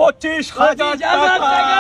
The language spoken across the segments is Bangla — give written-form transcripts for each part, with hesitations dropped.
25,000 টাকা।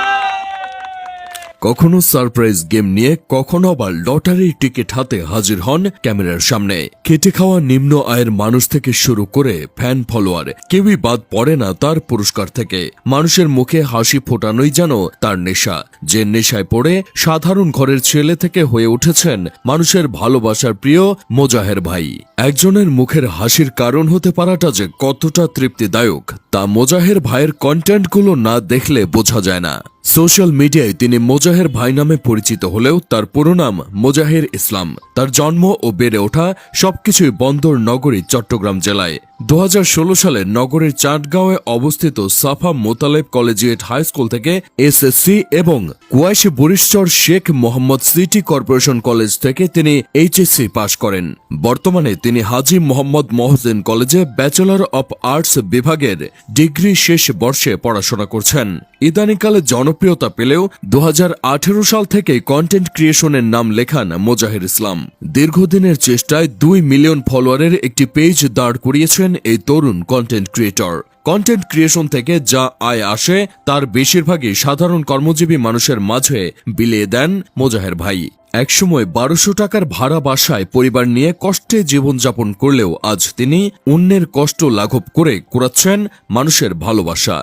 কখনো সারপ্রাইজ গেম নিয়ে, কখনো আবার লটারির টিকিট হাতে হাজির হন ক্যামেরার সামনে। খেটে খাওয়া নিম্ন আয়ের মানুষ থেকে শুরু করে ফ্যান ফলোয়ার, কেউই বাদ পড়ে না তার পুরস্কার থেকে। মানুষের মুখে হাসি ফোটানোই যেন তার নেশা। যে নেশায় পড়ে সাধারণ ঘরের ছেলে থেকে হয়ে উঠেছেন মানুষের ভালোবাসার প্রিয় মোজাহের ভাই। একজনের মুখের হাসির কারণ হতে পারাটা যে কতটা তৃপ্তিদায়ক তা মোজাহের ভাইয়ের কন্টেন্টগুলো না দেখলে বোঝা যায় না। সোশ্যাল মিডিয়ায় তিনি মোজাহের ভাই নামে পরিচিত হলেও তার পুরো নাম মোজাহের ইসলাম। তার জন্ম ও বেড়ে ওঠা সবকিছুই বন্দর নগরী চট্টগ্রাম জেলায়। 2016 সালে নগরের চাটগাঁওয়ে অবস্থিত Safa Motaleb collegiate high school থেকে এসএসসি এবং কুয়াইশে Burishchar Sheikh Mohammad city corporation college থেকে তিনি এইচএসসি পাশ করেন। বর্তমানে তিনি হাজী মোহাম্মদ মহসিন কলেজে ব্যাচেলর অব আর্টস বিভাগের ডিগ্রি শেষ বর্ষে পড়াশোনা করছেন। ইদানিংকালে জনপ্রিয়তা পেলেও 2018 সাল থেকে কন্টেন্ট ক্রিয়েশনের নাম লেখান মোজাহের ইসলাম। দীর্ঘদিনের চেষ্টায় 2 মিলিয়ন ফলোয়ারের একটি পেজ দাঁড় করিয়েছেন এই তরুণ কন্টেন্ট ক্রিয়েটর। কন্টেন্ট ক্রিয়েশন থেকে যা আয় আসে তার বেশিরভাগই সাধারণ কর্মজীবী মানুষের মাঝে বিলিয়ে দেন মোজাহের ভাই। একসময় 1200 টাকার ভাড়া বাসায় পরিবার নিয়ে কষ্টে জীবনযাপন করলেও আজ তিনি অন্যের কষ্ট লাঘব করে কুড়াচ্ছেন মানুষের ভালোবাসা।